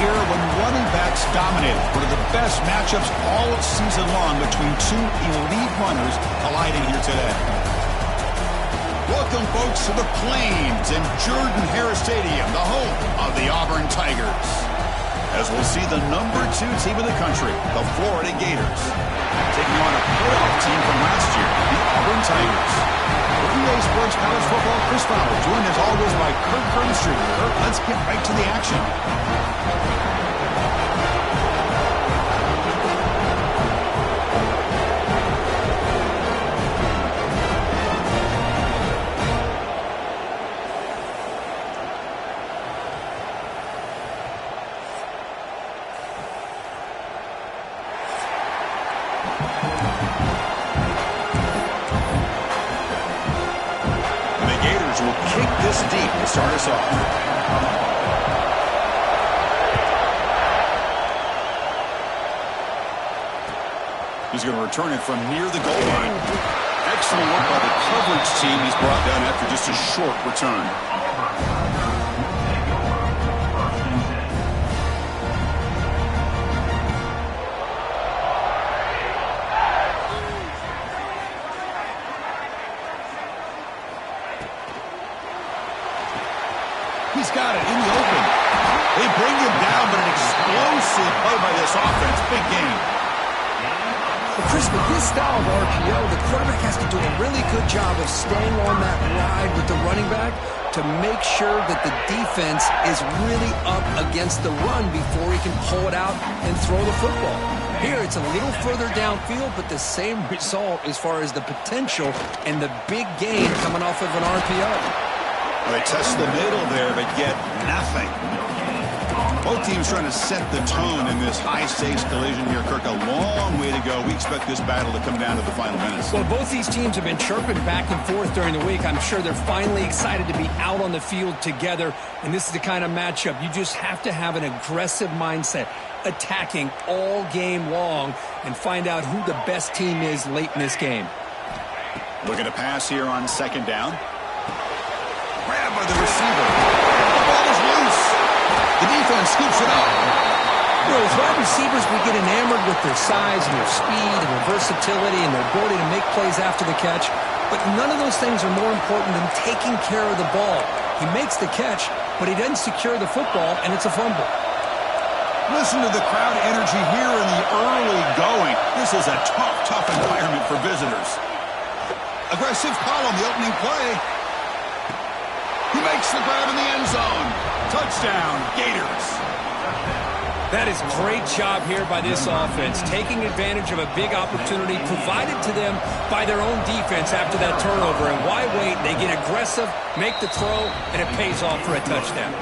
era when running backs dominated. One of the best matchups all season long between two elite runners colliding here today. Welcome, folks, to the Plains and Jordan-Hare Stadium, the home of the Auburn Tigers. As we'll see the number 2 team in the country, the Florida Gators, taking on a playoff team from last year, the Auburn Tigers. For EA Sports College Football, Chris Fowler, joined as always by Kirk Herbstreit. Kirk, let's get right to the action. Deep to start us off. He's going to return it from near the goal line. Excellent work by the coverage team. He's brought down after just a short return. He's got it in the open. They bring him down, but an explosive play by this offense. Big game. Well, Chris, with this style of RPO, the quarterback has to do a really good job of staying on that ride with the running back to make sure that the defense is really up against the run before he can pull it out and throw the football. Here, it's a little further downfield, but the same result as far as the potential and the big gain coming off of an RPO. Well, they test the middle there, but get nothing. Both teams trying to set the tone in this high-stakes collision here, Kirk. A long way to go. We expect this battle to come down to the final minutes. Well, both these teams have been chirping back and forth during the week. I'm sure they're finally excited to be out on the field together, and this is the kind of matchup you just have to have an aggressive mindset, attacking all game long, and find out who the best team is late in this game. Looking to pass here on second down. Grab by the receiver. The ball is loose. The defense scoops it up. You know, as wide receivers, we get enamored with their size and their speed and their versatility and their ability to make plays after the catch. But none of those things are more important than taking care of the ball. He makes the catch, but he doesn't secure the football, and it's a fumble. Listen to the crowd energy here in the early going. This is a tough environment for visitors. Aggressive call on the opening play. He makes the grab in the end zone. Touchdown, Gators. That is great job here by this offense, taking advantage of a big opportunity provided to them by their own defense after that turnover. And why wait? They get aggressive, make the throw, and it pays off for a touchdown.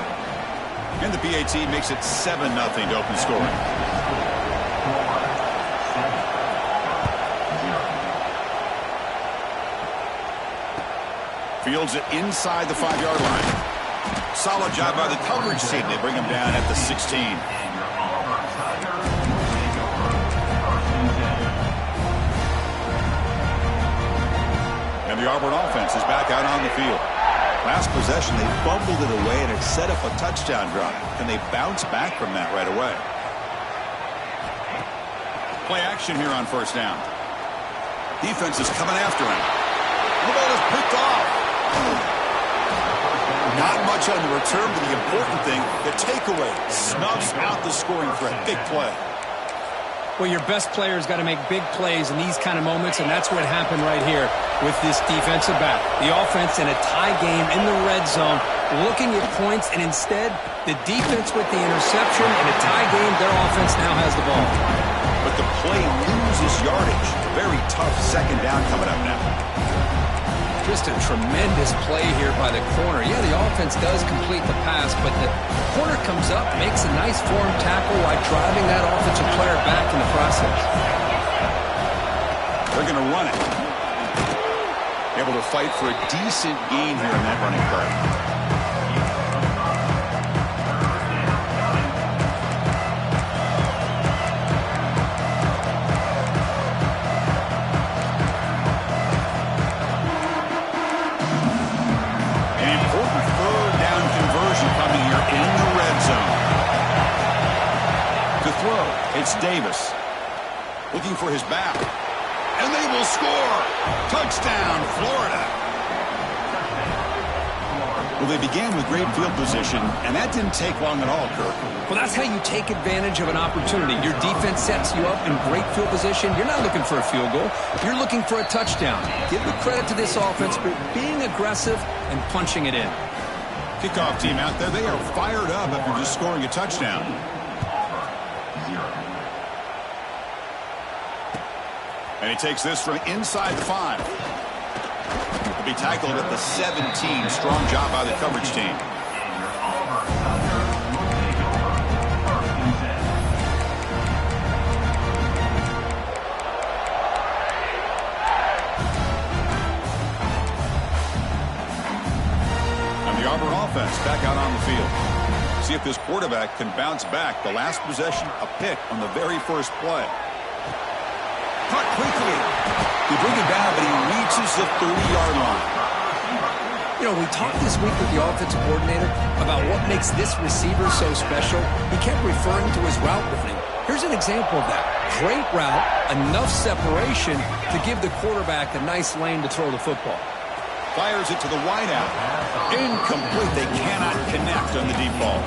And the PAT makes it 7-0 to open scoring. Fields it inside the 5-yard line. Solid job by the coverage team. They bring him down at the 16. And the Auburn offense is back out on the field. Last possession, they fumbled it away, and it set up a touchdown drive. And they bounce back from that right away. Play action here on first down. Defense is coming after him. The ball is picked off. Not much on the return, but the important thing, the takeaway, snuffs out the scoring threat. Big play. Well, your best player's got to make big plays in these kind of moments, and that's what happened right here with this defensive back. The offense in a tie game in the red zone, looking at points, and instead, the defense with the interception. In a tie game, their offense now has the ball. But the play loses yardage. Very tough second down coming up now. Just a tremendous play here by the corner. Yeah, the offense does complete the pass, but the corner comes up, makes a nice form tackle while driving that offensive player back in the process. They're going to run it. Able to fight for a decent gain here in that running play. Looking for his back. And they will score. Touchdown, Florida. Well, they began with great field position, and that didn't take long at all, Kirk. Well, that's how you take advantage of an opportunity. Your defense sets you up in great field position. You're not looking for a field goal. You're looking for a touchdown. Give the credit to this offense for being aggressive and punching it in. Kickoff team out there, they are fired up after just scoring a touchdown. And he takes this from inside the 5. He'll be tackled at the 17. Strong job by the coverage team. And the Auburn offense back out on the field. See if this quarterback can bounce back. The last possession, a pick on the very first play. Cut quickly. They bring him down, but he reaches the 30-yard line. You know, we talked this week with the offensive coordinator about what makes this receiver so special. He kept referring to his route running. Here's an example of that. Great route, enough separation to give the quarterback a nice lane to throw the football. Fires it to the wideout. Incomplete. They cannot connect on the deep ball.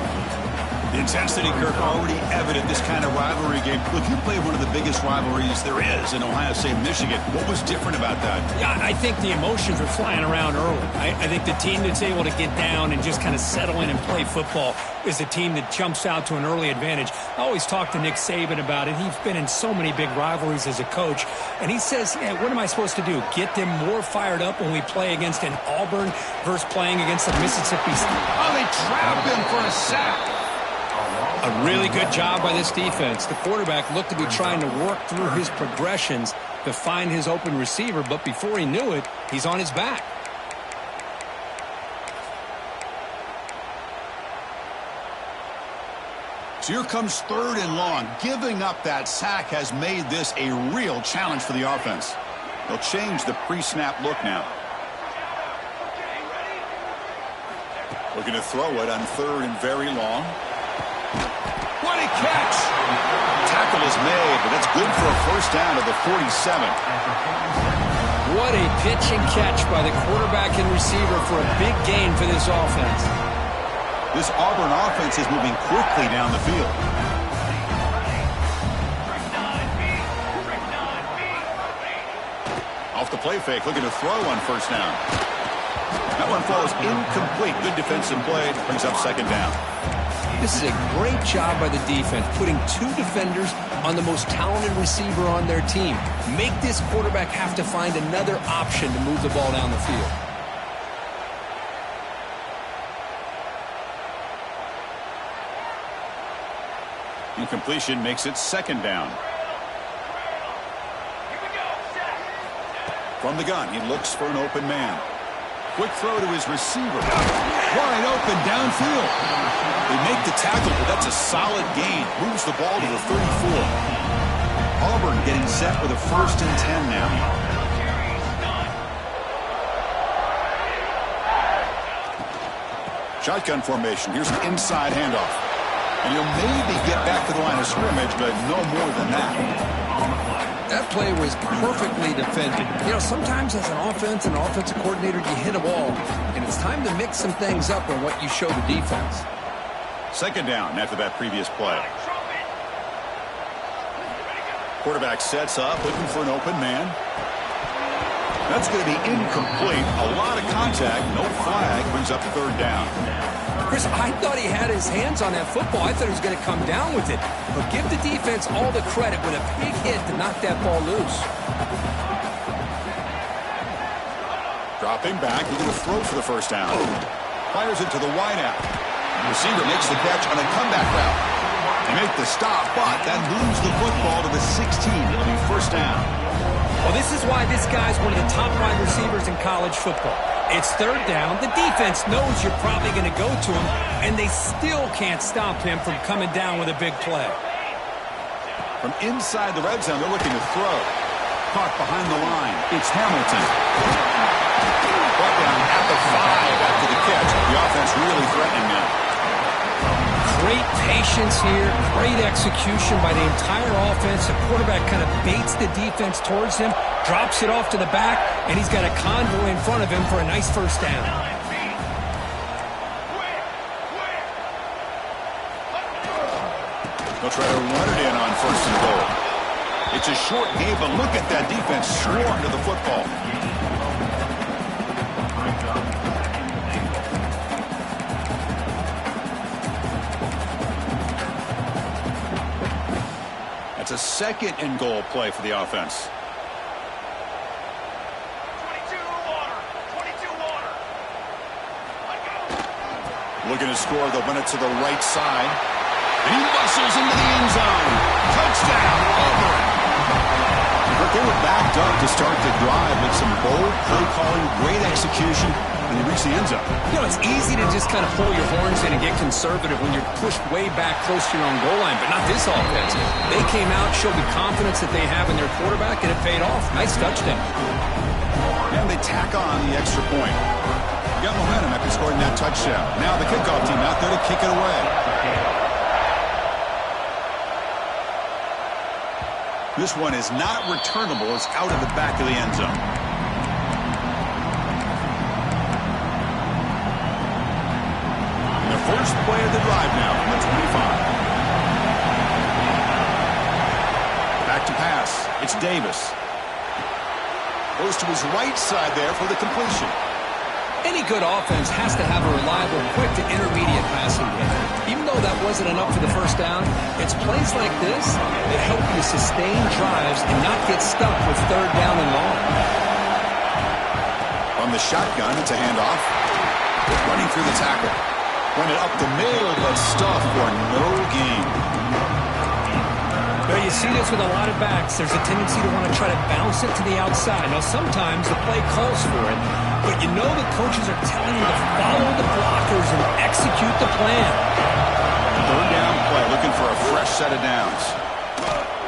The intensity, Kirk, already evident this kind of rivalry game. Look, you played one of the biggest rivalries there is in Ohio State, Michigan. What was different about that? Yeah, I think the emotions are flying around early. I think the team that's able to get down and just kind of settle in and play football is the team that jumps out to an early advantage. I always talk to Nick Saban about it. He's been in so many big rivalries as a coach, and he says, yeah, what am I supposed to do? Get them more fired up when we play against an Auburn versus playing against a Mississippi State. Oh, they trap him for a sack. A really good job by this defense. The quarterback looked to be trying to work through his progressions to find his open receiver, but before he knew it, he's on his back. So here comes 3rd and long. Giving up that sack has made this a real challenge for the offense. They'll change the pre-snap look now. Looking to throw it on 3rd and very long. What a catch! Tackle is made, but that's good for a first down to the 47. What a pitch and catch by the quarterback and receiver for a big gain for this offense. This Auburn offense is moving quickly down the field. Off the play fake, looking to throw on first down. That one falls incomplete. Good defensive play, brings up 2nd down. This is a great job by the defense, putting 2 defenders on the most talented receiver on their team. Make this quarterback have to find another option to move the ball down the field. Incompletion makes it 2nd down. From the gun, he looks for an open man. Quick throw to his receiver. Wide open downfield. They make the tackle, but that's a solid gain. Moves the ball to the 34. Auburn getting set with a 1st and 10 now. Shotgun formation. Here's an inside handoff. And you'll maybe get back to the line of scrimmage, but no more than that. That play was perfectly defended. You know, sometimes as an offensive coordinator, you hit a wall, and it's time to mix some things up on what you show the defense. 2nd down after that previous play. Quarterback sets up, looking for an open man. That's going to be incomplete. A lot of contact, no flag, brings up 3rd down. Chris, I thought he had his hands on that football. I thought he was going to come down with it. But give the defense all the credit with a big hit to knock that ball loose. Dropping back, looking to throw for the first down. Fires it to the wideout. Receiver makes the catch on a comeback route. They make the stop, but that moves the football to the 16. It'll be 1st down. Well, this is why this guy's one of the top wide receivers in college football. It's 3rd down. The defense knows you're probably going to go to him, and they still can't stop him from coming down with a big play. From inside the red zone, they're looking to throw. Caught behind the line. It's Hamilton. Brought down at the 5 after the catch. The offense really threatening now. Great patience here, great execution by the entire offense. The quarterback kind of baits the defense towards him, drops it off to the back, and he's got a convoy in front of him for a nice first down. They'll try to run it in on first and goal. It's a short game, but look at that defense swarm to the football. That's a second and goal play for the offense. 22 water. Looking to score, they'll run it to the right side. And he muscles into the end zone. Touchdown, Auburn. But they were backed up to start the drive with some bold play calling, great execution, and they reached the end zone. You know, it's easy to just kind of pull your horns in and get conservative when you're pushed way back close to your own goal line, but not this offense. They came out, showed the confidence that they have in their quarterback, and it paid off. Nice touchdown. And they tack on the extra point. Got momentum after scoring that touchdown. Now the kickoff team out there to kick it away. This one is not returnable. It's out of the back of the end zone. And the first play of the drive now from the 25. Back to pass. It's Davis. Goes to his right side there for the completion. Any good offense has to have a reliable, quick to intermediate passing game. Even though that wasn't enough for the first down, it's plays like this that help you sustain drives and not get stuck with third down and long. On the shotgun, it's a handoff. Running through the tackle. Run it up the middle, but stuffed for no gain. Well, you see this with a lot of backs. There's a tendency to want to try to bounce it to the outside. Now, sometimes the play calls for it, but you know the coaches are telling you to follow the blockers and execute the plan. Third down play, looking for a fresh set of downs.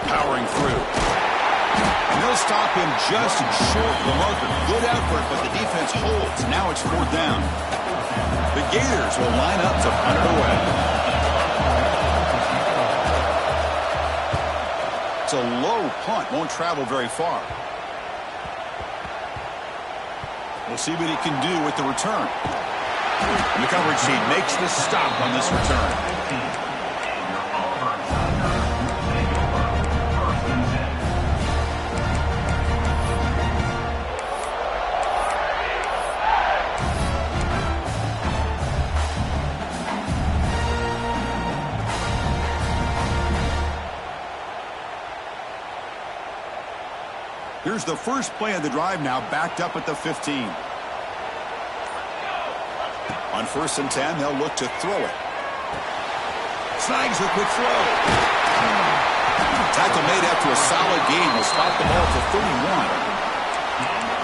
Powering through. And they'll stop him just short of the marker. Good effort, but the defense holds. Now it's fourth down. The Gators will line up to punt it away. It's a low punt, won't travel very far. We'll see what he can do with the return. And the coverage team makes the stop on this return. Here's the first play of the drive now, backed up at the 15. On first and 10, they'll look to throw it. Snags a quick throw. Tackle made after a solid gain will stop the ball for 31.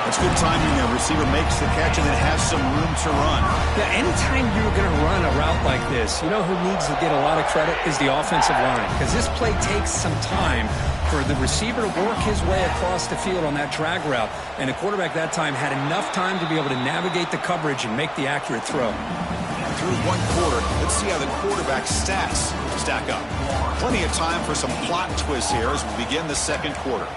That's good timing there. Receiver makes the catch and then has some room to run. Yeah, anytime you're going to run a route like this, you know who needs to get a lot of credit is the offensive line, because this play takes some time for the receiver to work his way across the field on that drag route, and the quarterback that time had enough time to be able to navigate the coverage and make the accurate throw. Through one quarter, let's see how the quarterback's stats stack up. Plenty of time for some plot twists here as we begin the second quarter.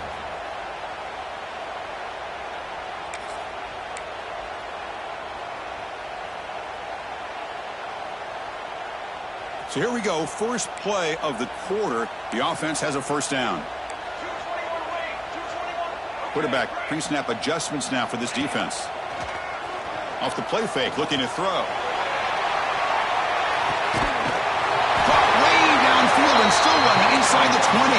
So here we go, first play of the quarter. The offense has a first down. Quarterback pre-snap adjustments now for this defense. Off the play fake, looking to throw. Caught way downfield and still running inside the 20.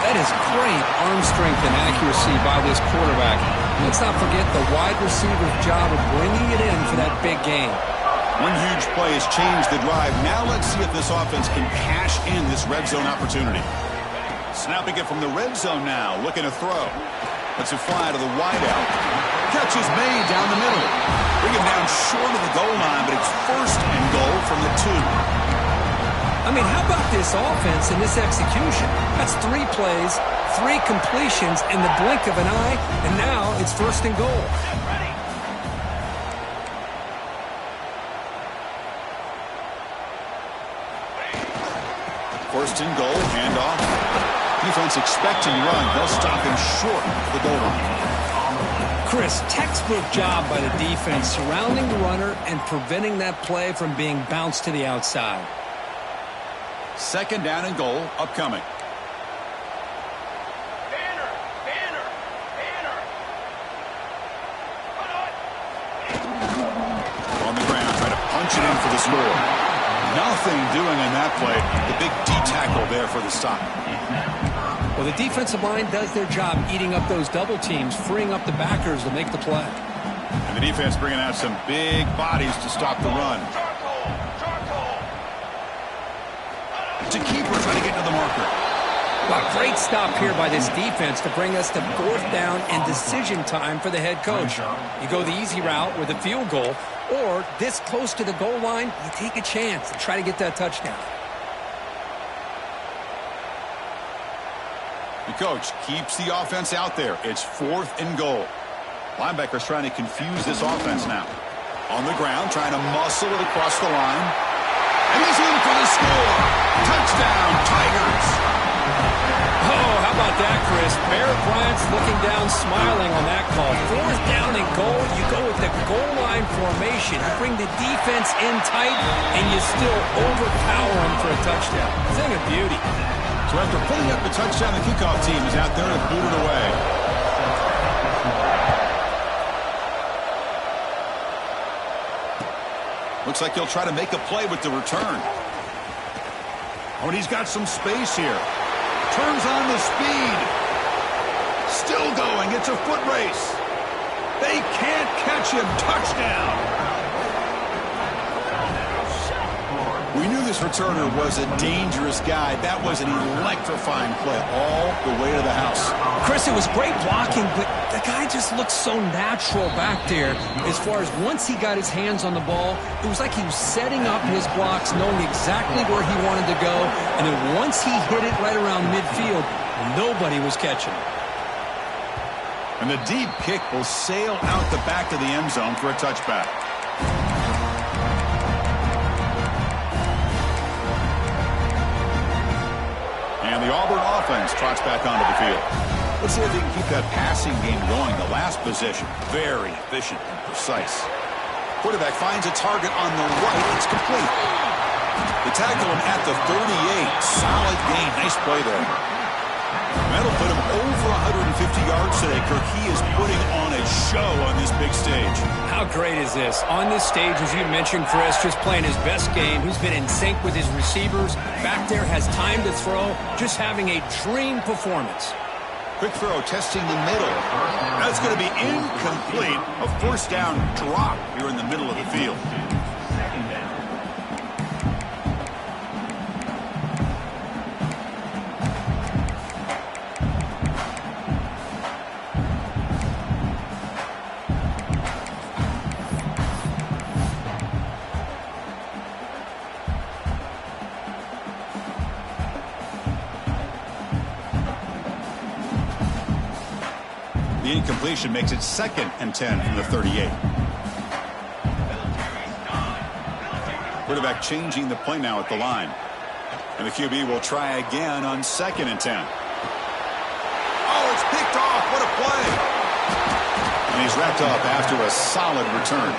That is great arm strength and accuracy by this quarterback. Let's not forget the wide receiver's job of bringing it in for that big game. One huge play has changed the drive. Now let's see if this offense can cash in this red zone opportunity. Snapping it from the red zone now, looking to throw. Lets it fly to the wideout. Catch is made down the middle. Bring him down short of the goal line, but it's first and goal from the 2. I mean, how about this offense and this execution? That's 3 plays, 3 completions in the blink of an eye, and now it's first and goal. First and goal, handoff. Defense expecting run. They'll stop him short of the goal line. Chris, textbook job by the defense surrounding the runner and preventing that play from being bounced to the outside. Second down and goal upcoming. Banner, banner, banner. On the ground, trying to punch it in for the score. Nothing doing in that play. The big D tackle there for the stop. Well, the defensive line does their job eating up those double teams, freeing up the backers to make the play. And the defense bringing out some big bodies to stop the run. To keeper trying to get to the marker. Well, great stop here by this defense to bring us to fourth down and decision time for the head coach. You go the easy route with a field goal, or this close to the goal line, you take a chance and try to get that touchdown. The coach keeps the offense out there. It's fourth and goal. Linebackers trying to confuse this offense now. On the ground, trying to muscle it across the line. And he's in for the score. Touchdown, Tigers. Oh, how about that, Chris? Barrett Bryant's looking down, smiling on that call. Fourth down and goal. You go with the goal line formation. You bring the defense in tight, and you still overpower them for a touchdown. Thing of beauty. So after putting up the touchdown, the kickoff team is out there to boot it away. Looks like he'll try to make a play with the return. Oh, and he's got some space here. Turns on the speed. Still going. It's a foot race. They can't catch him. Touchdown. We knew this returner was a dangerous guy. That was an electrifying play all the way to the house. Chris, it was great blocking, but the guy just looked so natural back there. As far as once he got his hands on the ball, it was like he was setting up his blocks, knowing exactly where he wanted to go. And then once he hit it right around midfield, nobody was catching it. And the deep kick will sail out the back of the end zone for a touchback. And the Auburn offense trots back onto the field. Let's see if they can keep that passing game going. The last possession, very efficient and precise. Quarterback finds a target on the right. It's complete. They tackle him at the 38. Solid gain. Nice play there. That'll put him over 150 yards today, Kirk. He is putting on a show on this big stage. How great is this? On this stage, as you mentioned, Chris, just playing his best game. He's been in sync with his receivers. Back there, has time to throw. Just having a dream performance. Quick throw, testing the middle. That's going to be incomplete. A first down drop here in the middle of the field. The incompletion makes it 2nd and 10 from the 38. Quarterback changing the play now at the line. And the QB will try again on 2nd and 10. Oh, it's picked off. What a play. And he's wrapped up after a solid return.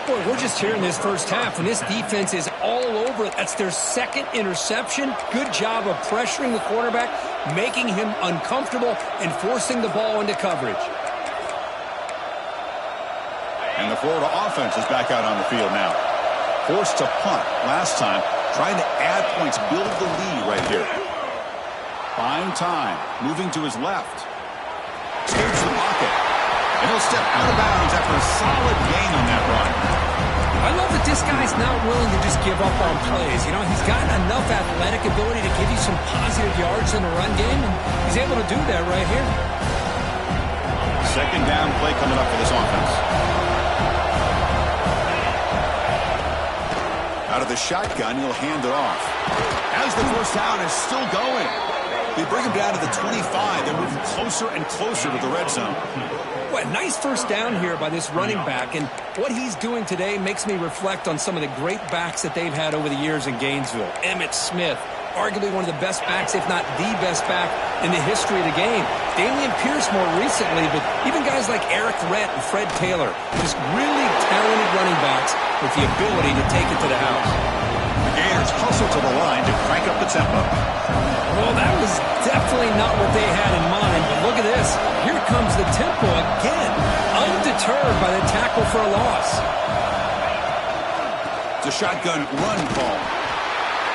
Boy, we're just here in this first half, and this defense is all over it. That's their second interception. Good job of pressuring the quarterback, making him uncomfortable, and forcing the ball into coverage. And the Florida offense is back out on the field now. Forced to punt last time, trying to add points, build the lead right here. Buying time, moving to his left. Escapes the pocket. And he'll step out of bounds after a solid gain on that run. I love that this guy's not willing to just give up on plays. You know, he's got enough athletic ability to give you some positive yards in the run game, and he's able to do that right here. Second down play coming up for this offense. Out of the shotgun, he'll hand it off. As the first down is still going. They bring him down to the 25. They're moving closer and closer to the red zone. What a nice first down here by this running back, and what he's doing today makes me reflect on some of the great backs that they've had over the years in Gainesville. Emmitt Smith, arguably one of the best backs, if not the best back in the history of the game. Dameon Pierce more recently, but even guys like Eric Rhett and Fred Taylor, just really talented running backs with the ability to take it to the house. The Gators hustle to the line to crank up the tempo. Well, that was definitely not what they had in mind, but look at this. Here comes the tempo again, undeterred by the tackle for a loss. It's a shotgun run call.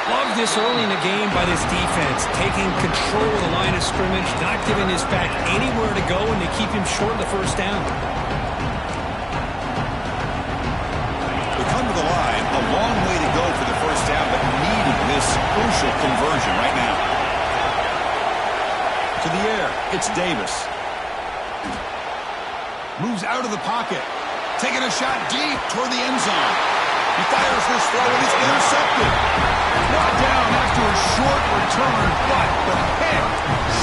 Love this early in the game by this defense, taking control of the line of scrimmage, not giving this back anywhere to go, and they keep him short of the first down. They come to the line, a long way to go for the first down, but needing this crucial conversion right now. To the air, it's Davis. Moves out of the pocket. Taking a shot deep toward the end zone. He fires this throw and it's intercepted. Brought down after a short return, but the pick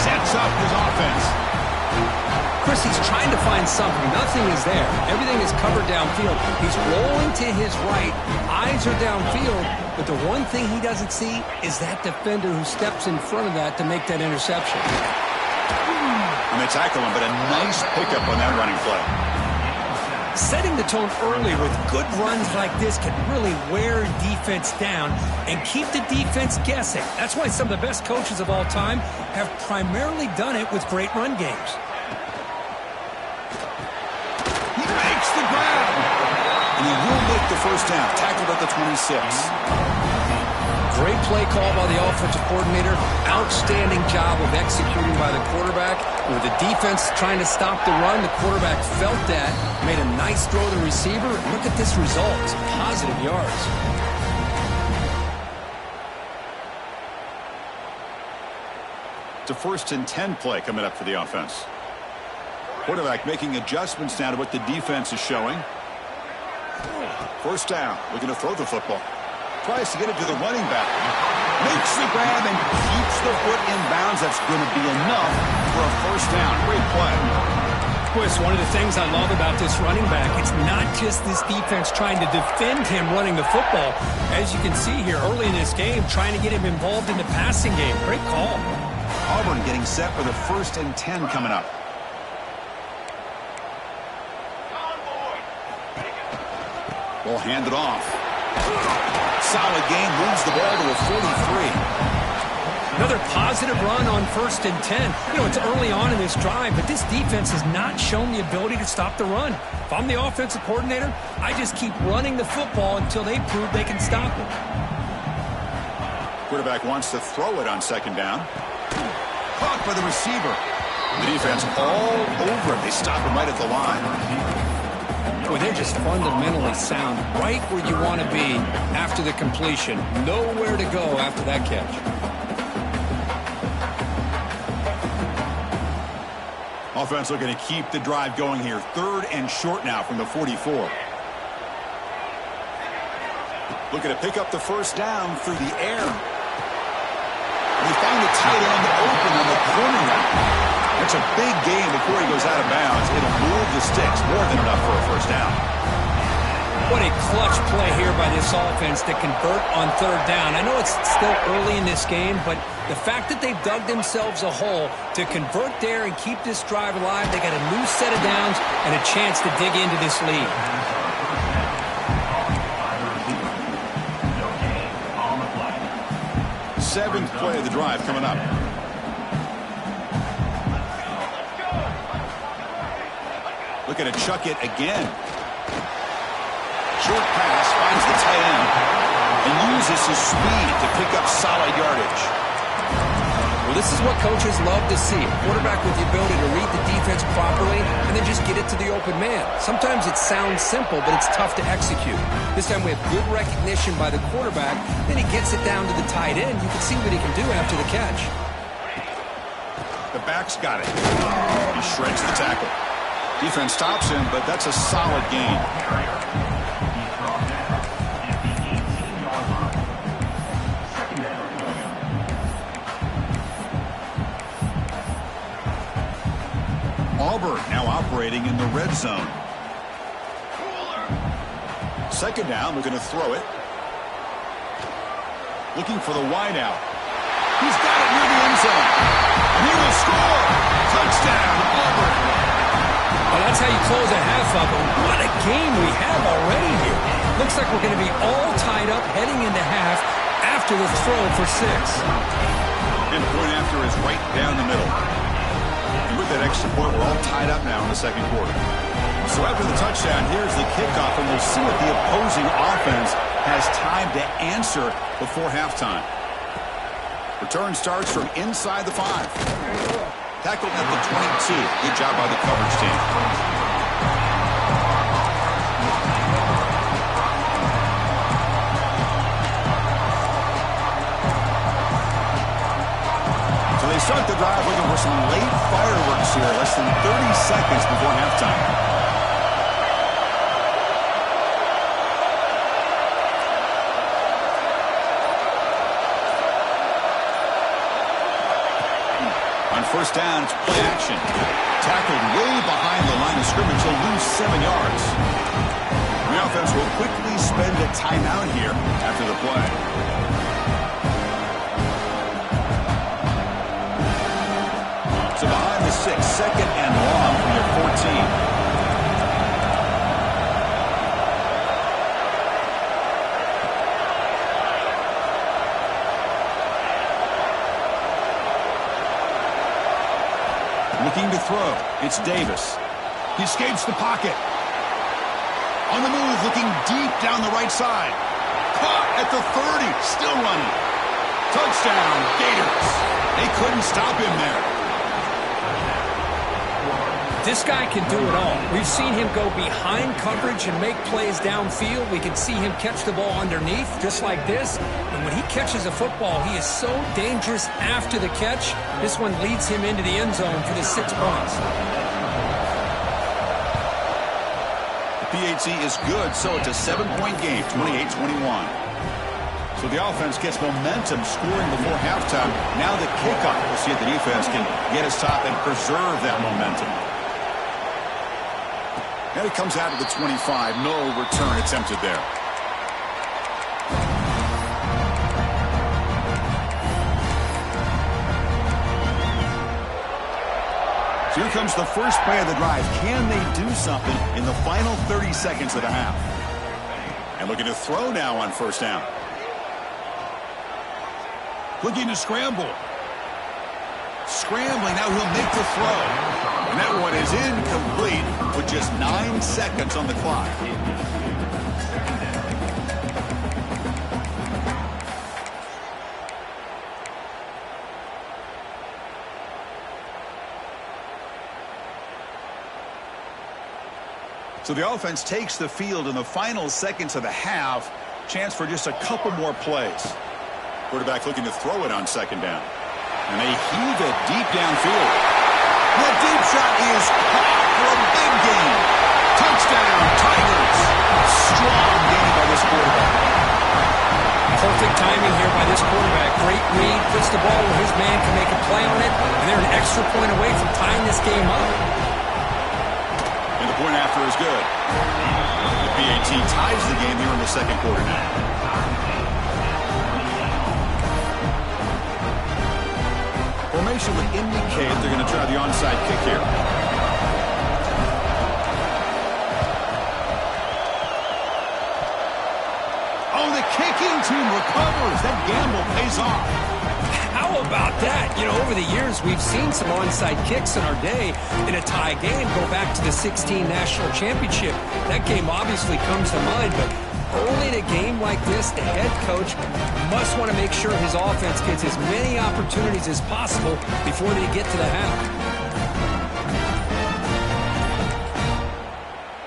sets up his offense. Chris, he's trying to find something. Nothing is there. Everything is covered downfield. He's rolling to his right. Eyes are downfield. But the one thing he doesn't see is that defender who steps in front of that to make that interception. And they tackle him, but a nice pickup on that running play. Setting the tone early with good runs like this can really wear defense down and keep the defense guessing. That's why some of the best coaches of all time have primarily done it with great run games. He makes the grab. And he will make the first down. Tackled at the 26. Great play call by the offensive coordinator. Outstanding job of executing by the quarterback. With the defense trying to stop the run, the quarterback felt that, made a nice throw to the receiver. Look at this result. It's positive yards. It's a 1st and 10 play coming up for the offense. Quarterback making adjustments now to what the defense is showing. First down. Looking to throw the football. Tries to get it to the running back. Makes the grab and keeps the foot in bounds. That's going to be enough for a first down. Great play. Chris, one of the things I love about this running back, it's not just this defense trying to defend him running the football. As you can see here early in this game, trying to get him involved in the passing game. Great call. Auburn getting set for the 1st and 10 coming up. We'll hand it off. Solid game, moves the ball to a 43. Another positive run on 1st and 10. You know, it's early on in this drive, but this defense has not shown the ability to stop the run. If I'm the offensive coordinator, I just keep running the football until they prove they can stop it. Quarterback wants to throw it on 2nd down. Caught by the receiver. The defense all over him. They stop him right at the line. Boy, they're just fundamentally sound, right where you want to be after the completion. Nowhere to go after that catch. Offense looking to keep the drive going here. 3rd and short now from the 44. Looking to pick up the first down through the air. And they find the tight end open on the corner route. That's a big gain before he goes out of bounds. It'll move the sticks, more than enough for a first down. What a clutch play here by this offense to convert on 3rd down. I know it's still early in this game, but the fact that they've dug themselves a hole to convert there and keep this drive alive, they got a new set of downs and a chance to dig into this lead. Seventh play of the drive coming up. Looking to chuck it again. Short pass, finds the tight end, and uses his speed to pick up solid yardage. Well, this is what coaches love to see. A quarterback with the ability to read the defense properly and then just get it to the open man. Sometimes it sounds simple, but it's tough to execute. This time we have good recognition by the quarterback. Then he gets it down to the tight end. You can see what he can do after the catch. The back's got it. He shreds the tackle. Defense stops him, but that's a solid gain. Auburn now operating in the red zone. Second down, looking to throw it. Looking for the wide out. He's got it near the end zone. And he will score. Touchdown, Auburn. Well, that's how you close a half up. What a game we have already here. Looks like we're going to be all tied up heading into half after the throw for 6. And the point after is right down the middle. And with that extra point, we're all tied up now in the second quarter. So after the touchdown, here's the kickoff, and we'll see what the opposing offense has time to answer before halftime. Return starts from inside the 5. Tackled at the 22. Good job by the coverage team. So they start the drive looking for some late fireworks here. Less than 30 seconds before halftime. First down, it's play action. Tackled way behind the line of scrimmage. He'll lose 7 yards. The offense will quickly spend a timeout here after the play. So behind the 6, second and long from their 14. Looking to throw. It's Davis. He escapes the pocket. On the move, looking deep down the right side. Caught at the 30. Still running. Touchdown, Gators. They couldn't stop him there. This guy can do it all. We've seen him go behind coverage and make plays downfield. We can see him catch the ball underneath, just like this. And when he catches a football, he is so dangerous after the catch. This one leads him into the end zone for the 6 points. The PAT is good, so it's a 7-point game, 28-21. So the offense gets momentum scoring before halftime. Now the kickoff. We'll see if the defense can get us top and preserve that momentum. And it comes out to the 25. No return attempted there. So here comes the first play of the drive. Can they do something in the final 30 seconds of the half? And looking to throw now on first down. Looking to scramble. Scrambling, now he'll make the throw. And that one is incomplete with just 9 seconds on the clock. So the offense takes the field in the final seconds of the half. Chance for just a couple more plays. Quarterback looking to throw it on second down. And they heave it deep downfield. The deep shot is caught for a big gain. Touchdown, Tigers. Strong gain by this quarterback. Perfect timing here by this quarterback. Great read, puts the ball where his man can make a play on it, and they're an extra point away from tying this game up. And the point after is good. The PAT ties the game here in the second quarter now. Formation would indicate they're going to try the onside kick here. Oh, the kicking team recovers. That gamble pays off. How about that? You know, over the years, we've seen some onside kicks in our day in a tie game. Go back to the 16 National Championship. That game obviously comes to mind, but early in a game like this, the head coach must want to make sure his offense gets as many opportunities as possible before they get to the half.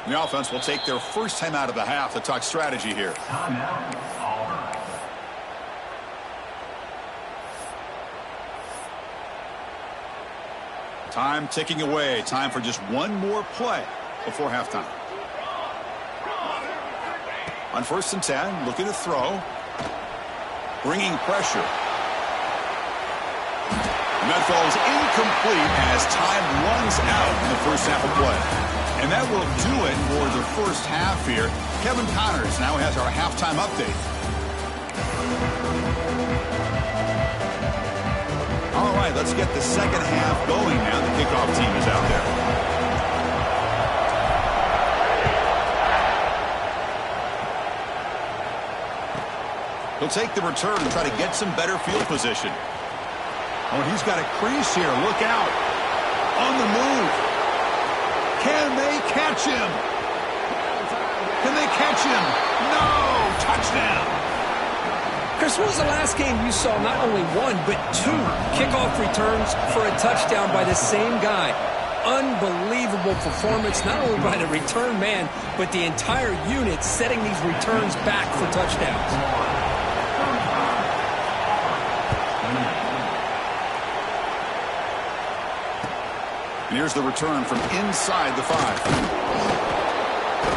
The offense will take their first time out of the half to talk strategy here. Time ticking away. Time for just one more play before halftime. On 1st and 10, looking to throw. Bringing pressure. And And that falls incomplete as time runs out in the first half of play. And that will do it for the first half here. Kevin Connors now has our halftime update. All right, let's get the second half going now. The kickoff team is out there. He'll take the return and try to get some better field position. Oh, he's got a crease here. Look out. On the move. Can they catch him? Can they catch him? No! Touchdown! Chris, when was the last game you saw not only one, but two kickoff returns for a touchdown by the same guy? Unbelievable performance, not only by the return man, but the entire unit setting these returns back for touchdowns. And here's the return from inside the 5.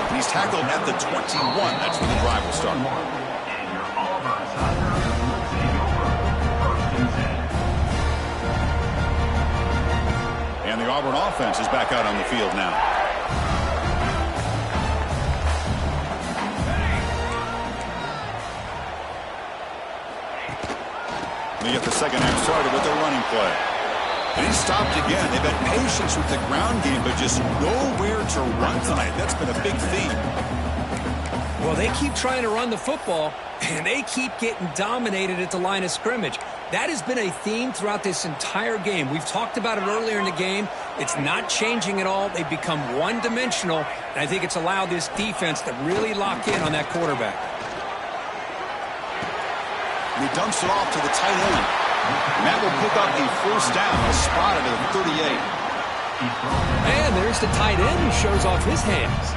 And he's tackled at the 21. That's when the drive will start. And the Auburn offense is back out on the field now. They get the second half started with their running play. And he stopped again. They've had patience with the ground game, but just nowhere to run tonight. That's been a big theme. Well, they keep trying to run the football, and they keep getting dominated at the line of scrimmage. That has been a theme throughout this entire game. We've talked about it earlier in the game. It's not changing at all. They've become one-dimensional, and I think it's allowed this defense to really lock in on that quarterback. And he dumps it off to the tight end. And that will pick up a first down, spotted at the 38. And there's the tight end who shows off his hands.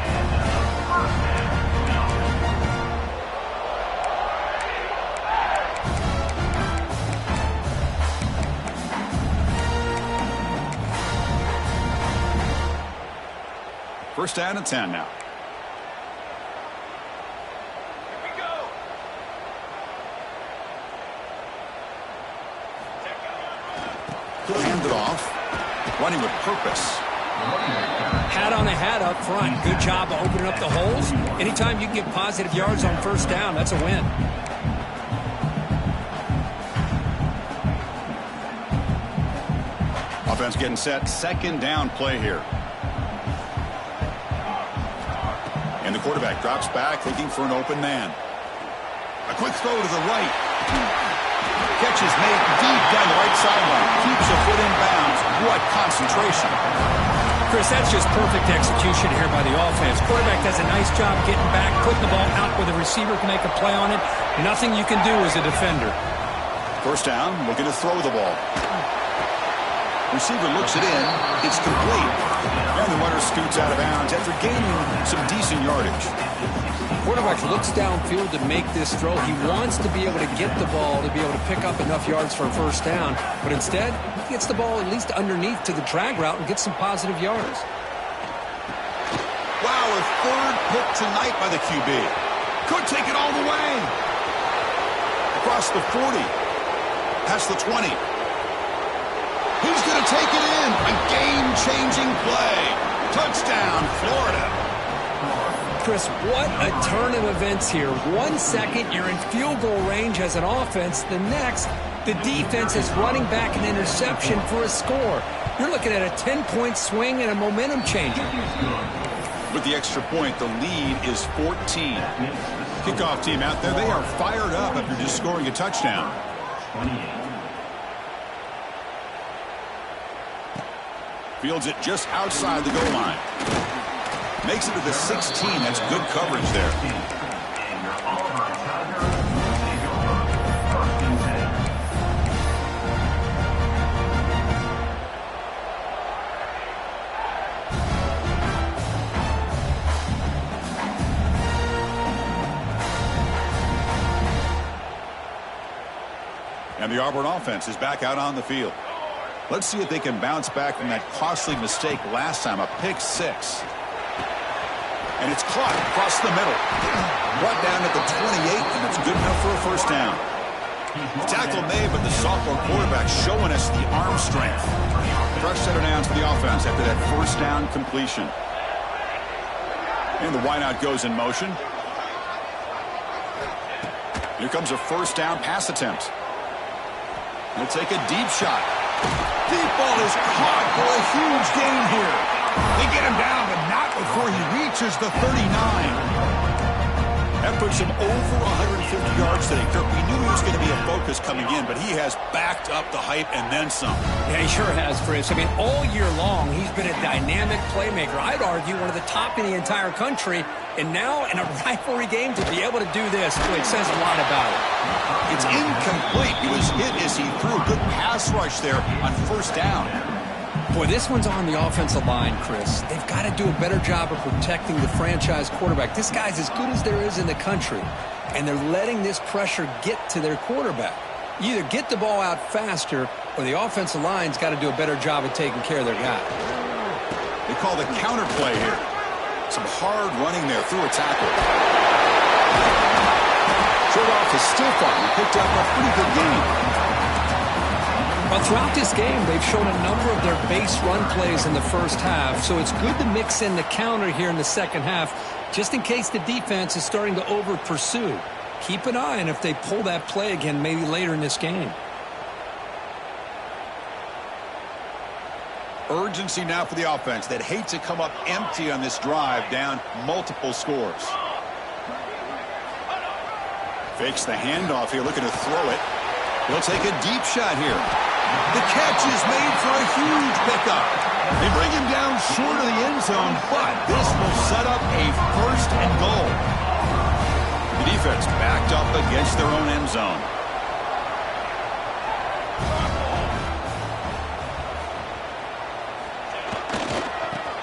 First down and 10 now. He'll hand it off. Running with purpose. Hat on a hat up front. Good job of opening up the holes. Anytime you can get positive yards on first down, that's a win. Offense getting set. Second down play here. And the quarterback drops back, looking for an open man. A quick throw to the right. Catch is made deep down the right sideline. Keeps a foot in bounds. What concentration. Chris, that's just perfect execution here by the offense. Quarterback does a nice job getting back, putting the ball out where the receiver can make a play on it. Nothing you can do as a defender. First down, looking to throw the ball. Receiver looks it in. It's complete. And the runner scoots out of bounds after gaining some decent yardage. Quarterback looks downfield to make this throw. He wants to be able to get the ball to be able to pick up enough yards for a first down. But instead, he gets the ball at least underneath to the drag route and gets some positive yards. Wow, a third pick tonight by the QB. Could take it all the way. Across the 40. Past the 20. He's going to take it in. A game-changing play. Touchdown, Florida. Chris, what a turn of events here. 1 second, you're in field goal range as an offense. The next, the defense is running back an interception for a score. You're looking at a 10-point swing and a momentum changer. With the extra point, the lead is 14. Kickoff team out there, they are fired up after just scoring a touchdown. Fields it just outside the goal line. Makes it to the 16. That's good coverage there. And the Auburn offense is back out on the field. Let's see if they can bounce back from that costly mistake last time, a pick six. And it's caught across the middle. Brought down at the 28, and it's good enough for a first down. Tackle made, but the sophomore quarterback showing us the arm strength. Fresh set of downs for the offense after that first down completion. And the wideout goes in motion. Here comes a first down pass attempt. He'll take a deep shot. Deep ball is caught for a huge gain here. They get him down, but not before he reaches the 39. That puts him over 150 yards today. Kirk, we knew he was going to be a focus coming in, but he has backed up the hype and then some. Yeah, he sure has, Chris. I mean, all year long, he's been a dynamic playmaker. I'd argue one of the top in the entire country. And now, in a rivalry game, to be able to do this, it says a lot about it. It's incomplete. He was hit as he threw a good pass rush there on first down. Boy, this one's on the offensive line, Chris. They've got to do a better job of protecting the franchise quarterback. This guy's as good as there is in the country, and they're letting this pressure get to their quarterback. You either get the ball out faster, or the offensive line's got to do a better job of taking care of their guy. They call the counter play here. Some hard running there through a tackle. Short off is stiff arm. He picked up a pretty good gain. Well, throughout this game, they've shown a number of their base run plays in the first half, so it's good to mix in the counter here in the second half, just in case the defense is starting to over-pursue. Keep an eye on if they pull that play again maybe later in this game. Urgency now for the offense that hate to come up empty on this drive, down multiple scores. Fakes the handoff here, looking to throw it. He'll take a deep shot here. The catch is made for a huge pickup. They bring him down short of the end zone, but this will set up a first and goal. The defense backed up against their own end zone.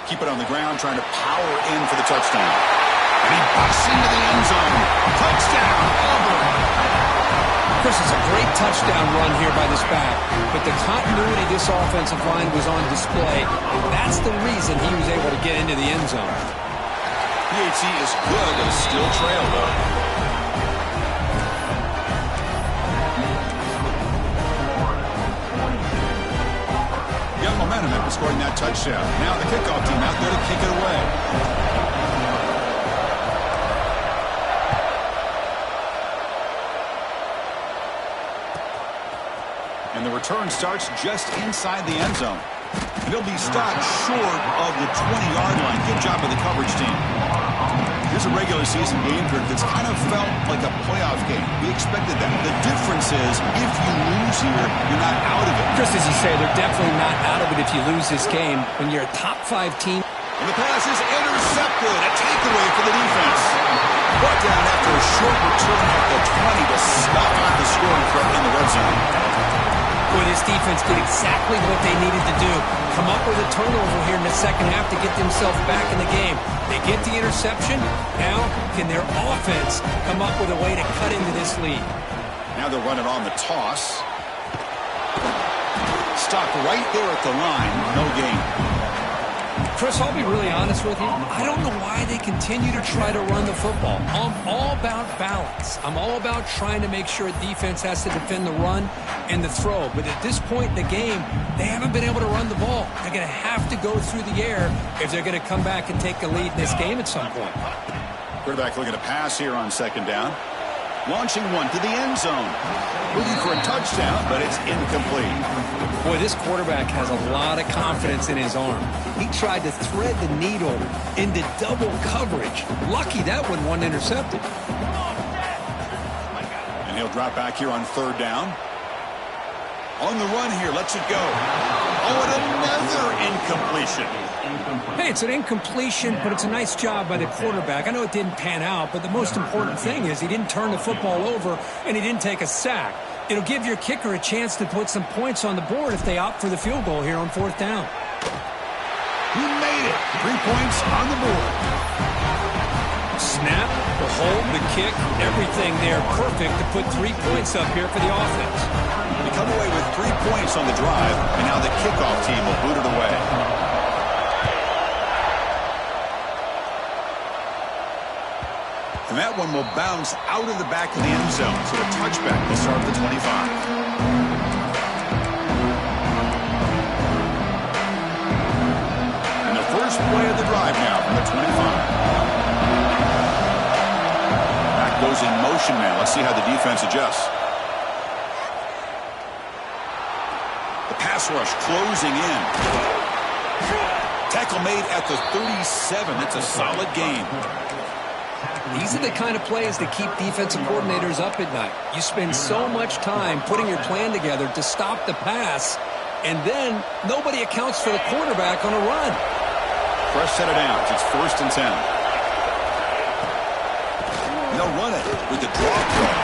Keep it on the ground, trying to power in for the touchdown. And he busts into the end zone. Touchdown, Auburn. Chris, it's a great touchdown run here by this back, but the continuity of this offensive line was on display. That's the reason he was able to get into the end zone. PAT is good, but it's still trail, though. Got momentum after scoring that touchdown. Now the kickoff team out there to kick it away. And the return starts just inside the end zone. And he'll be stopped short of the 20-yard line. Good job by the coverage team. Here's a regular season game that's kind of felt like a playoff game. We expected that. The difference is if you lose here, you're not out of it. Just as you say, they're definitely not out of it if you lose this game. When you're a top-5 team. And the pass is intercepted. A takeaway for the defense. Brought down after a short return at the 20 to snuff out the scoring threat in the red zone. Boy, this defense did exactly what they needed to do. Come up with a turnover here in the second half to get themselves back in the game. They get the interception. Now, can their offense come up with a way to cut into this lead? Now they're running on the toss. Stopped right there at the line. No gain. Chris, I'll be really honest with you. I don't know why they continue to try to run the football. I'm all about balance. I'm all about trying to make sure defense has to defend the run and the throw. But at this point in the game, they haven't been able to run the ball. They're going to have to go through the air if they're going to come back and take a lead in this game at some point. Quarterback looking to pass here on second down. Launching one to the end zone. Looking for a touchdown, but it's incomplete. Boy, this quarterback has a lot of confidence in his arm. He tried to thread the needle into double coverage. Lucky that one wasn't intercepted. And he'll drop back here on third down. On the run here, lets it go. Oh, and another incompletion. Hey, it's an incompletion, but it's a nice job by the quarterback. I know it didn't pan out, but the most important thing is he didn't turn the football over and he didn't take a sack. It'll give your kicker a chance to put some points on the board if they opt for the field goal here on fourth down. He made it. 3 points on the board. Snap, the hold, the kick, everything there perfect to put 3 points up here for the offense. They come away with 3 points on the drive, and now the kickoff team will boot it away. And that That one will bounce out of the back of the end zone, so a touchback will start at the 25. And the first play of the drive now from the 25. Back goes in motion now. Let's see how the defense adjusts. The pass rush closing in. Tackle made at the 37. That's a solid gain. These are the kind of plays that keep defensive coordinators up at night. You spend so much time putting your plan together to stop the pass, and then nobody accounts for the quarterback on a run. Fresh set of downs. It's 1st and 10. They'll run it with the draw play.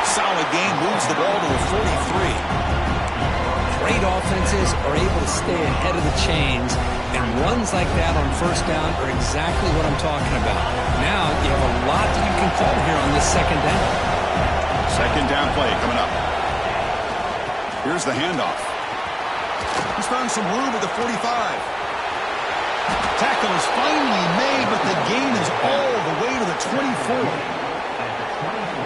Solid gain, moves the ball to a 43. Great offenses are able to stay ahead of the chains, and runs like that on 1st down are exactly what I'm talking about. Now you have a lot that you can call here on this 2nd down. 2nd down play coming up. Here's the handoff. He's found some room at the 45. Tackle is finally made, but the gain is all the way to the 24.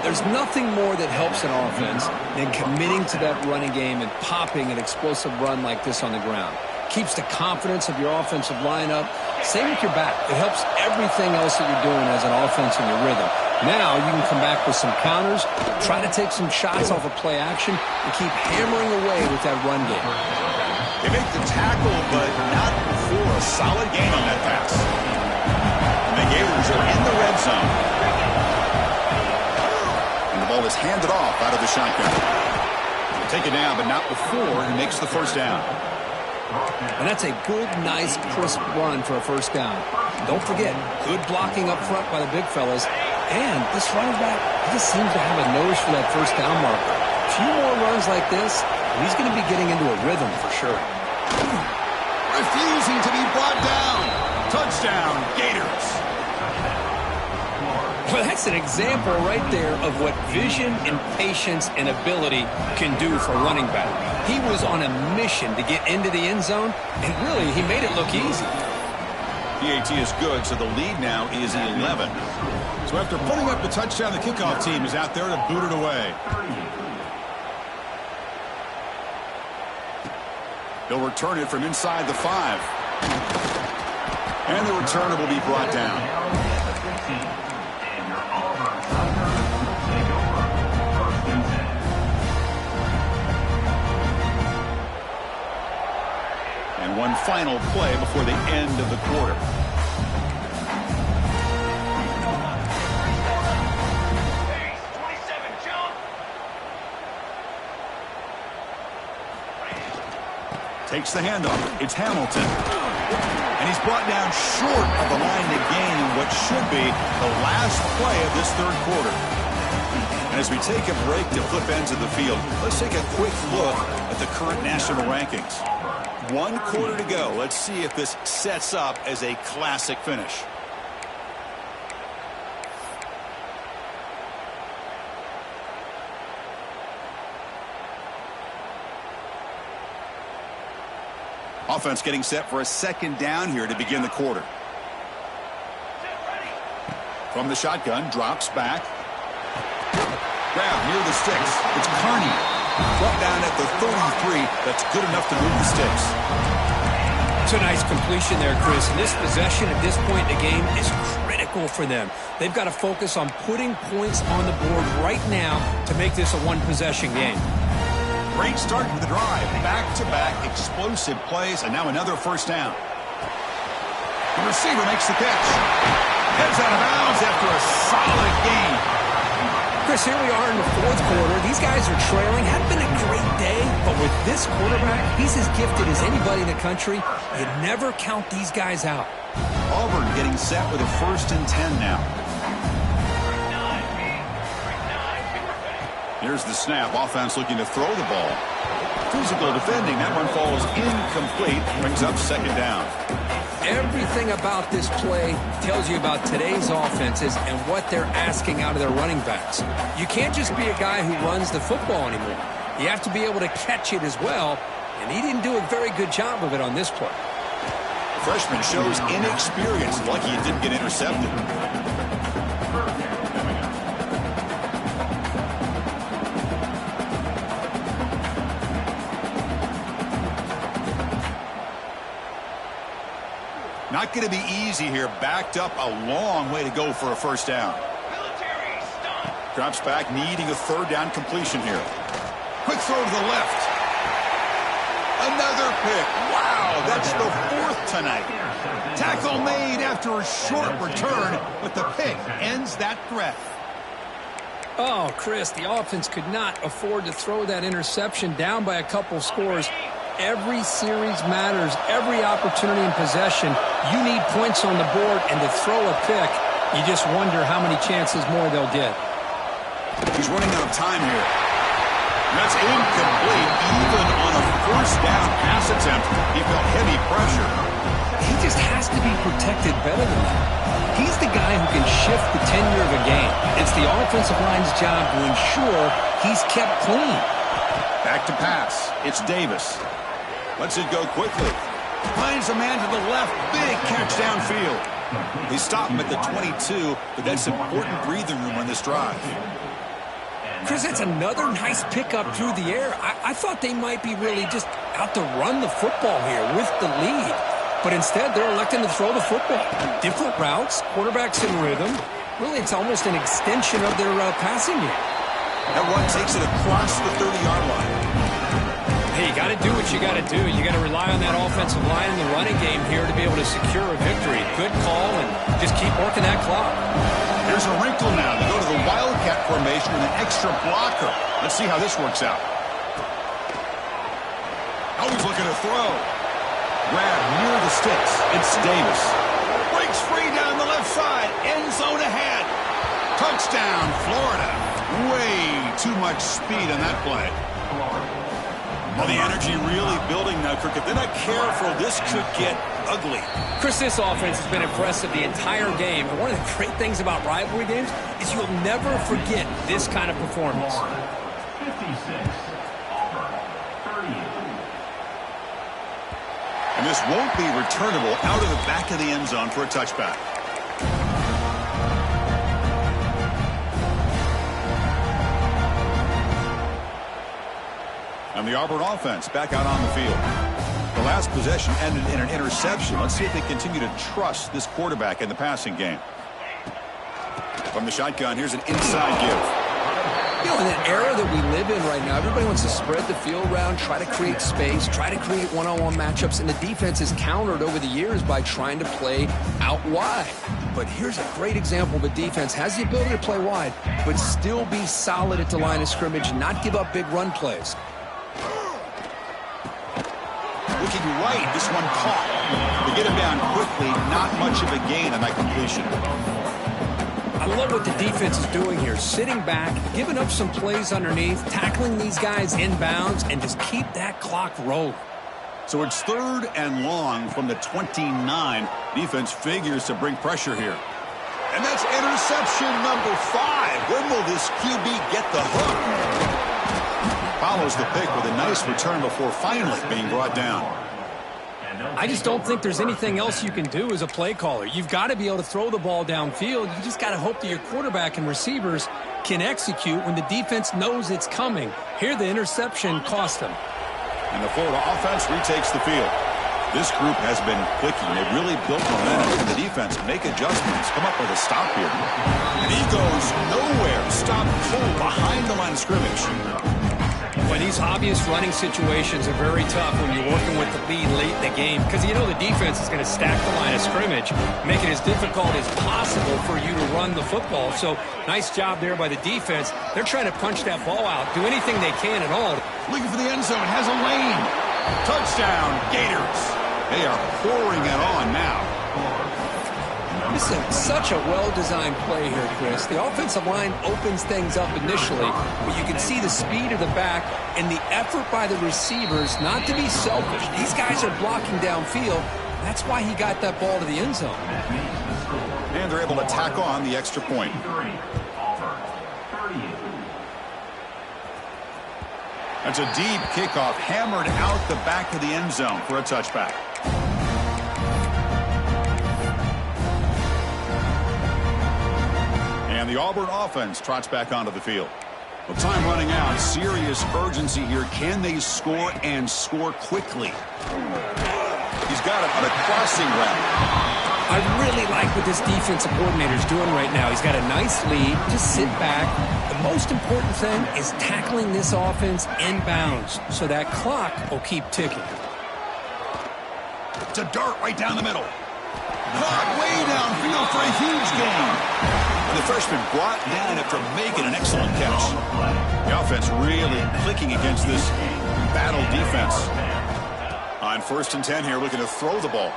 There's nothing more that helps an offense than committing to that running game and popping an explosive run like this on the ground. Keeps the confidence of your offensive lineup. Same with your back. It helps everything else that you're doing as an offense in your rhythm. Now you can come back with some counters, try to take some shots off of play action, and keep hammering away with that run game. They make the tackle, but not before a solid gain on that pass. And the Gators are in the red zone. And the ball is handed off out of the shotgun. He'll take it down, but not before he makes the 1st down. And that's a good, nice, crisp run for a 1st down. Don't forget, good blocking up front by the big fellas. And this running back, he just seems to have a nose for that 1st down marker. A few more runs like this, and he's going to be getting into a rhythm for sure. Refusing to be brought down. Touchdown, Gators. Well, that's an example right there of what vision and patience and ability can do for running back. He was on a mission to get into the end zone, and really, he made it look easy. PAT is good, so the lead now is 11. So after putting up the touchdown, the kickoff team is out there to boot it away. They'll return it from inside the 5. And the returner will be brought down. And one final play before the end of the quarter. Takes the handoff. It's Hamilton. And he's brought down short of the line to gain what should be the last play of this 3rd quarter. And as we take a break to flip ends of the field, let's take a quick look at the current national rankings. 1 quarter to go. Let's see if this sets up as a classic finish. Offense getting set for a 2nd down here to begin the quarter. From the shotgun, drops back. Grab near the sticks. It's Carney. Brought down at the 33. That's good enough to move the sticks. It's a nice completion there, Chris. And this possession at this point in the game is critical for them. They've got to focus on putting points on the board right now to make this a 1-possession game. Great start to the drive. Back-to-back explosive plays, and now another 1st down. The receiver makes the catch. Heads out of bounds after a solid gain. Chris, here we are in the 4th quarter. These guys are trailing. Hadn't been a great day, but with this quarterback, he's as gifted as anybody in the country. You never count these guys out. Auburn getting set with a 1st and 10 now. Here's the snap. Offense looking to throw the ball. Physical defending. That one falls incomplete. Brings up 2nd down. Everything about this play tells you about today's offenses and what they're asking out of their running backs. You can't just be a guy who runs the football anymore. You have to be able to catch it as well, and he didn't do a very good job of it on this play. The freshman shows inexperience. Lucky he didn't get intercepted. Not going to be easy here. Backed up a long way to go for a first down. Military stop. Drops back, needing a third down completion here. Quick throw to the left. Another pick. Wow, that's the fourth tonight. Tackle made after a short return, but the pick ends that threat. Oh, Chris, the offense could not afford to throw that interception down by a couple scores. Every series matters. Every opportunity in possession, you need points on the board, and to throw a pick, you just wonder how many chances more they'll get. He's running out of time here. That's incomplete. Even on a first down pass attempt, he felt heavy pressure. He just has to be protected better than that. He's the guy who can shift the tenure of a game. It's the offensive line's job to ensure he's kept clean. Back to pass. It's Davis. Lets it go quickly. Finds a man to the left. Big catch downfield. They stop him at the 22, but that's important breathing room on this drive. Chris, that's another nice pickup through the air. I thought they might be really just out to run the football here with the lead. But instead, they're electing to throw the football. Different routes, quarterback's in rhythm. Really, it's almost an extension of their passing game. That run takes it across the 30-yard line. Hey, you got to do what you got to do. You got to rely on that offensive line in the running game here to be able to secure a victory. Good call, and just keep working that clock. Here's a wrinkle now. They go to the Wildcat formation with an extra blocker. Let's see how this works out. Always looking to throw. Grab near the sticks. It's Davis. Breaks free down the left side. End zone ahead. Touchdown, Florida. Way too much speed on that play. Well, the energy really building now, Kirk. If they're not careful, this could get ugly. Chris, this offense has been impressive the entire game. And one of the great things about rivalry games is you'll never forget this kind of performance. 56, Auburn, 38. And this won't be returnable out of the back of the end zone for a touchback. And the Auburn offense back out on the field. The last possession ended in an interception. Let's see if they continue to trust this quarterback in the passing game. From the shotgun, here's an inside give. You know, in an era that we live in right now, everybody wants to spread the field around, try to create space, try to create one-on-one matchups, and the defense has countered over the years by trying to play out wide. But here's a great example of a defense has the ability to play wide, but still be solid at the line of scrimmage, not give up big run plays. Looking right, this one caught. They get him down quickly, not much of a gain on that completion. I love what the defense is doing here. Sitting back, giving up some plays underneath, tackling these guys inbounds, and just keep that clock rolling. So it's 3rd and long from the 29. Defense figures to bring pressure here. And that's interception number 5. When will this QB get the hook? Follows the pick with a nice return before finally being brought down. I just don't think there's anything else you can do as a play caller. You've got to be able to throw the ball downfield. You just got to hope that your quarterback and receivers can execute when the defense knows it's coming. Here, the interception cost them. And the Florida offense retakes the field. This group has been clicking. They've really built momentum. And the defense make adjustments. Come up with a stop here. And he goes nowhere. Stop cold behind the line of scrimmage. Well, these obvious running situations are very tough when you're working with the lead late in the game because you know the defense is going to stack the line of scrimmage, make it as difficult as possible for you to run the football. So nice job there by the defense. They're trying to punch that ball out, do anything they can at all. Looking for the end zone, has a lane. Touchdown, Gators. They are pouring it on now. This is such a well-designed play here, Chris. The offensive line opens things up initially, but you can see the speed of the back and the effort by the receivers not to be selfish. These guys are blocking downfield. That's why he got that ball to the end zone. And they're able to tack on the extra point. That's a deep kickoff, hammered out the back of the end zone for a touchback. And the Auburn offense trots back onto the field. Well, time running out. Serious urgency here. Can they score and score quickly? He's got it on a crossing route. I really like what this defensive coordinator is doing right now. He's got a nice lead. Just sit back. The most important thing is tackling this offense inbounds so that clock will keep ticking. To dart right down the middle. Caught way downfield for a huge gain. And the freshman brought down after making an excellent catch. The offense really clicking against this battle defense. On 1st and 10 here, looking to throw the ball.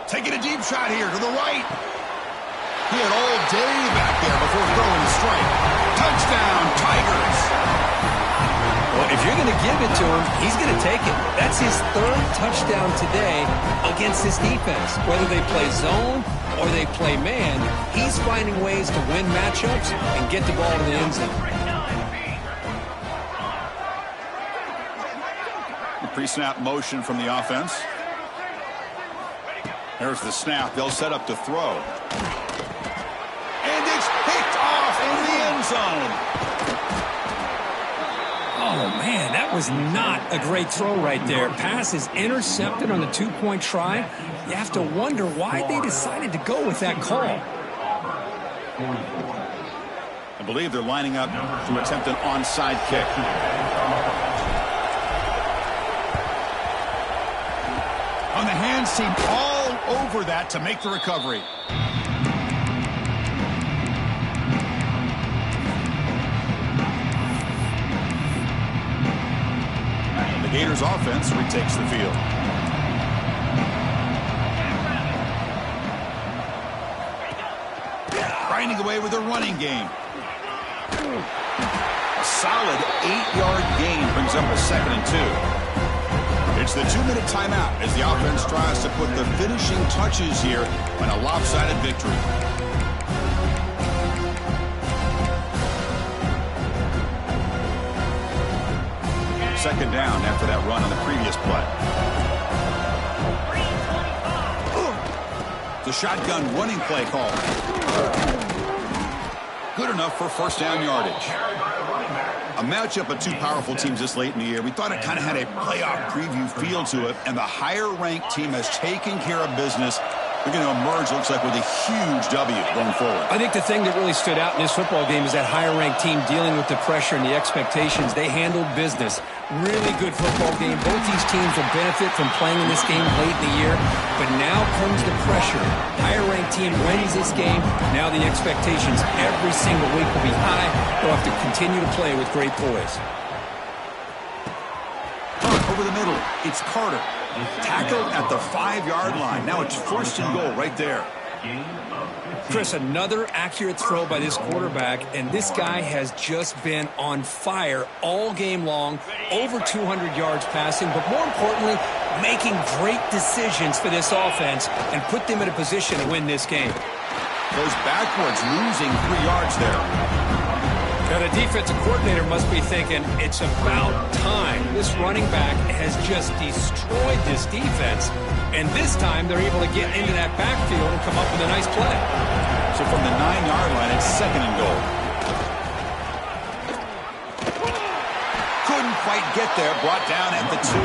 Taking a deep shot here to the right. He had all day back there before throwing the strike. Touchdown, Tigers. Well, if you're going to give it to him, he's going to take it. That's his 3rd touchdown today against this defense. Whether they play zone or they play man, he's finding ways to win matchups and get the ball to the end zone. The pre-snap motion from the offense. There's the snap. They'll set up to throw. And it's picked off in the end zone. Oh, man, that was not a great throw right there. Pass is intercepted on the 2-point try. You have to wonder why they decided to go with that call. I believe they're lining up to attempt an onside kick. On the hands team, all over that to make the recovery. The Gators offense retakes the field. Grinding away with a running game. A solid 8-yard gain brings up a 2nd and 2. It's the 2-minute timeout as the offense tries to put the finishing touches here on a lopsided victory. Second down after that run on the previous play. The shotgun running play call. Good enough for 1st down yardage. A matchup of 2 powerful teams this late in the year. We thought it kind of had a playoff preview feel to it, and the higher-ranked team has taken care of business. They're going to emerge, looks like, with a huge W going forward. I think the thing that really stood out in this football game is that higher-ranked team dealing with the pressure and the expectations. They handled business. Really good football game. Both these teams will benefit from playing in this game late in the year, but now comes the pressure. Higher-ranked team wins this game. Now the expectations every single week will be high. They'll have to continue to play with great poise. Over the middle, it's Carter. Tackled at the 5-yard line. Now it's 1st and goal right there. Chris, another accurate throw by this quarterback, and this guy has just been on fire all game long, over 200 yards passing, but more importantly, making great decisions for this offense and put them in a position to win this game. Goes backwards, losing 3 yards there. Now, the defensive coordinator must be thinking, it's about time. This running back has just destroyed this defense, and this time they're able to get into that backfield and come up with a nice play. So from the 9-yard line, it's 2nd and goal. Couldn't quite get there, brought down at the 2.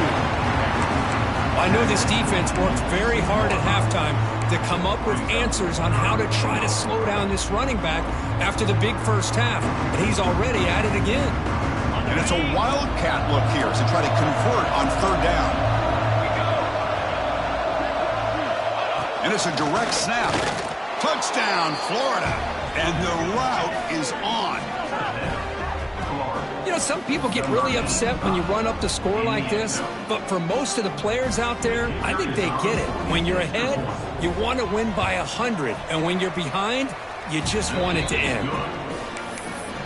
I know this defense worked very hard at halftime to come up with answers on how to try to slow down this running back after the big first half. And he's already at it again. And it's a wildcat look here as they try to convert on 3rd down. And it's a direct snap. Touchdown, Florida. And the route is on. You know, some people get really upset when you run up the score like this, but for most of the players out there, I think they get it. When you're ahead, you want to win by 100, and when you're behind, you just want it to end.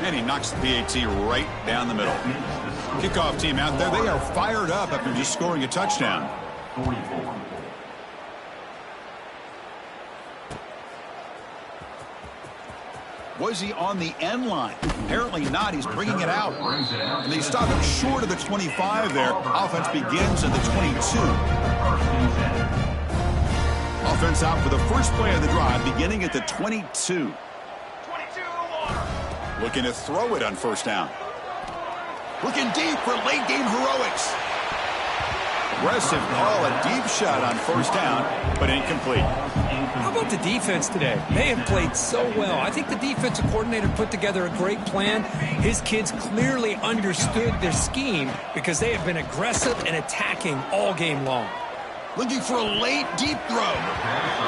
And he knocks the PAT right down the middle. Kickoff team out there, they are fired up after just scoring a touchdown. 44. Was he on the end line? Apparently not. He's bringing it out. And they stop him short of the 25 there. Offense begins at the 22. Offense out for the first play of the drive, beginning at the 22. Looking to throw it on 1st down. Looking deep for late game heroics. aggressive call, a deep shot on first down, but incomplete. How about the defense today? They have played so well. I think the defensive coordinator put together a great plan. His kids clearly understood their scheme because they have been aggressive and attacking all game long. Looking for a late, deep throw.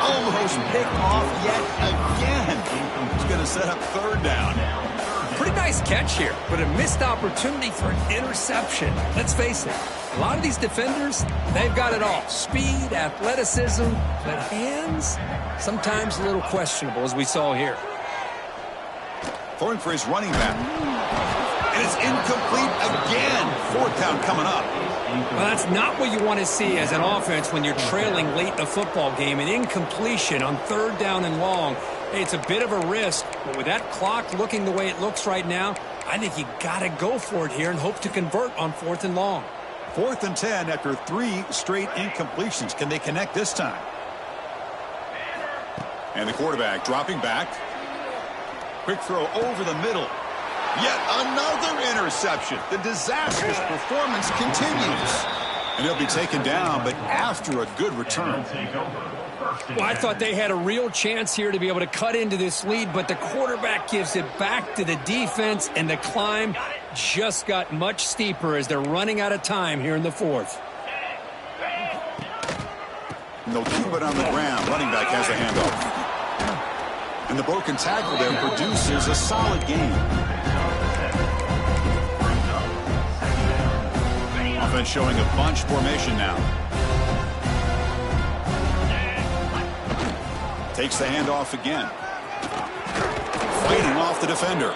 Almost picked off yet again. He's going to set up third down. Pretty nice catch here, but a missed opportunity for an interception. Let's face it, a lot of these defenders, they've got it all. Speed, athleticism, but hands, sometimes a little questionable, as we saw here. Throwing for his running back. And it's incomplete again. Fourth down coming up. Well, that's not what you want to see as an offense when you're trailing late in a football game. An incompletion on third down and long. Hey, it's a bit of a risk, but with that clock looking the way it looks right now, I think you got to go for it here and hope to convert on 4th and long. 4th and 10 after 3 straight incompletions. Can they connect this time? And the quarterback dropping back. Quick throw over the middle. Yet another interception. The disastrous performance continues. And he'll be taken down, but after a good return. Well, I thought they had a real chance here to be able to cut into this lead, but the quarterback gives it back to the defense, and the climb just got much steeper as they're running out of time here in the 4th. And they'll keep it on the ground. Running back has a handoff. And the broken tackle there produces a solid gain. Offense showing a bunch formation now. Takes the handoff again. Fighting off the defender.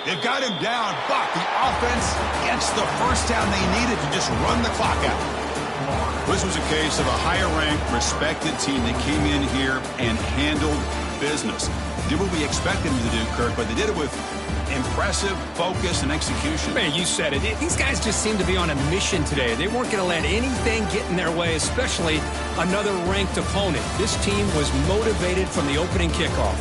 They've got him down, but the offense gets the first down they needed to just run the clock out. This was a case of a higher-ranked, respected team that came in here and handled business. Did what we expected them to do, Kirk, but they did it with impressive focus and execution. Man, you said it. These guys just seem to be on a mission today. They weren't going to let anything get in their way, especially another ranked opponent. This team was motivated from the opening kickoff.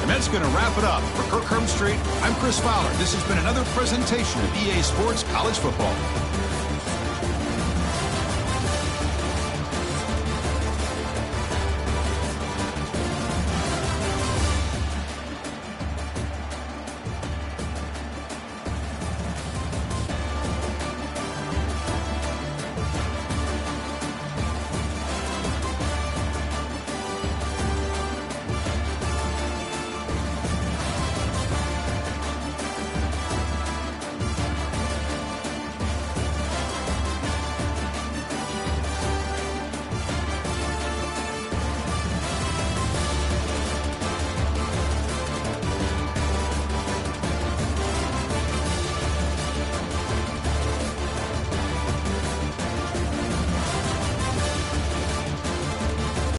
And that's going to wrap it up. For Kirk Herbstreit, I'm Chris Fowler. This has been another presentation of EA Sports College Football.